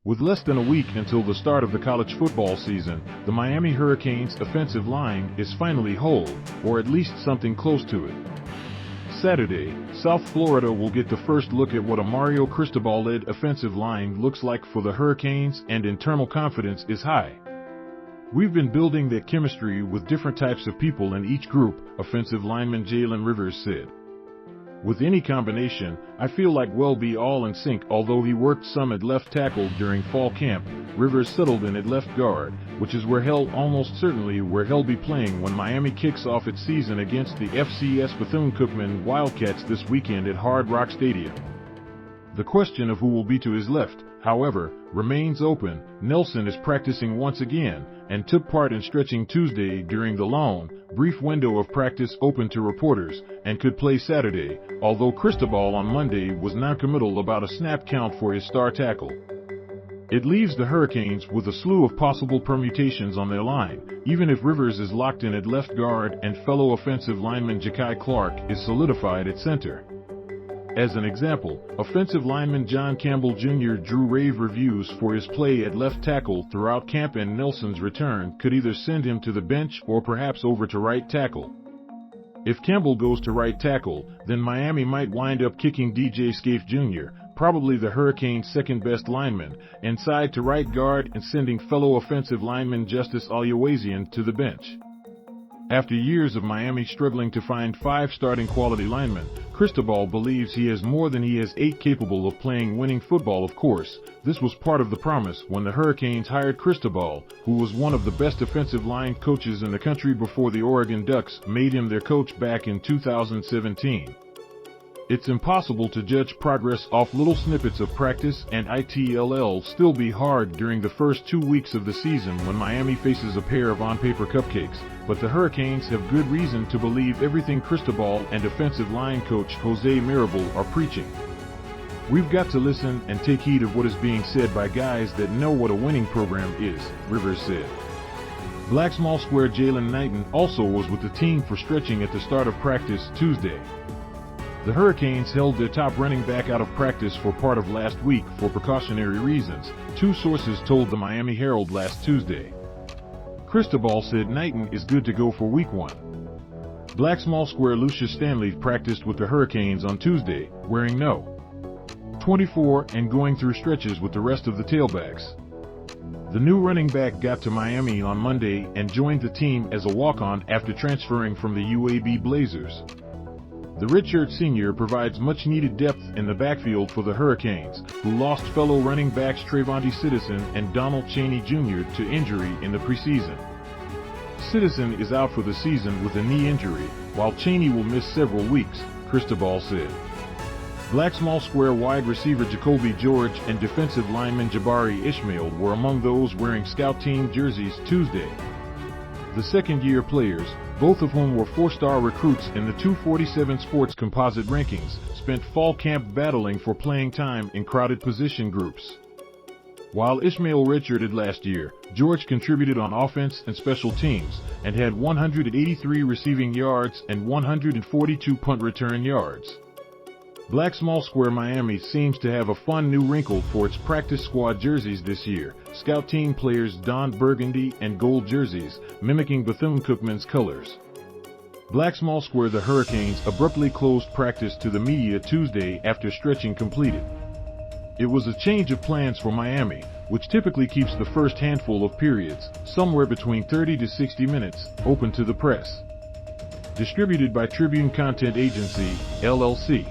With less than a week until the start of the college football season, the Miami Hurricanes' offensive line is finally whole, or at least something close to it. Saturday, South Florida will get the first look at what a Mario Cristobal-led offensive line looks like for the Hurricanes, and internal confidence is high. We've been building that chemistry with different types of people in each group, offensive lineman Jalen Rivers said. With any combination, I feel like we'll be all in sync. Although he worked some at left tackle during fall camp, Rivers settled in at left guard, which is where almost certainly where he'll be playing when Miami kicks off its season against the FCS Bethune-Cookman Wildcats this weekend at Hard Rock Stadium. The question of who will be to his left, however, remains open. Nelson is practicing once again and took part in stretching Tuesday during the long, brief window of practice open to reporters, and could play Saturday, although Cristobal on Monday was noncommittal about a snap count for his star tackle. It leaves the Hurricanes with a slew of possible permutations on their line, even if Rivers is locked in at left guard and fellow offensive lineman Jakai Clark is solidified at center. As an example, offensive lineman John Campbell Jr. drew rave reviews for his play at left tackle throughout camp, and Nelson's return could either send him to the bench or perhaps over to right tackle. If Campbell goes to right tackle, then Miami might wind up kicking DJ Scaife Jr., probably the Hurricanes' second-best lineman, inside to right guard and sending fellow offensive lineman Justice Oluwaseun to the bench. After years of Miami struggling to find 5 starting quality linemen, Cristobal believes he has more than he has 8 capable of playing winning football. Of course, this was part of the promise when the Hurricanes hired Cristobal, who was one of the best offensive line coaches in the country before the Oregon Ducks made him their coach back in 2017. It's impossible to judge progress off little snippets of practice, and it'll still be hard during the first 2 weeks of the season when Miami faces a pair of on-paper cupcakes, but the Hurricanes have good reason to believe everything Cristobal and offensive line coach Jose Mirabal are preaching. We've got to listen and take heed of what is being said by guys that know what a winning program is, Rivers said. Black small square Jaylan Knighton also was with the team for stretching at the start of practice Tuesday. The Hurricanes held their top running back out of practice for part of last week for precautionary reasons, 2 sources told the Miami Herald last Tuesday. Cristobal said Knighton is good to go for week 1. Black small square Lucious Stanley practiced with the Hurricanes on Tuesday, wearing no. 24 and going through stretches with the rest of the tailbacks. The new running back got to Miami on Monday and joined the team as a walk-on after transferring from the UAB Blazers. The redshirt senior provides much-needed depth in the backfield for the Hurricanes, who lost fellow running backs TreVonte and Chaney Jr. to injury in the preseason. Citizen is out for the season with a knee injury, while Chaney will miss several weeks, Cristobal said. Black small square wide receiver Jacolby George and defensive lineman Jabari Ishmael were among those wearing scout team jerseys Tuesday. The second-year players, both of whom were 4-star recruits in the 247 Sports Composite rankings, spent fall camp battling for playing time in crowded position groups. While Ishmael redshirted last year, George contributed on offense and special teams, and had 183 receiving yards and 142 punt return yards. Black small square Miami seems to have a fun new wrinkle for its practice squad jerseys this year. Scout team players donned burgundy and gold jerseys, mimicking Bethune-Cookman's colors. Black small square the Hurricanes abruptly closed practice to the media Tuesday after stretching completed. It was a change of plans for Miami, which typically keeps the first handful of periods, somewhere between 30 to 60 minutes, open to the press. Distributed by Tribune Content Agency, LLC.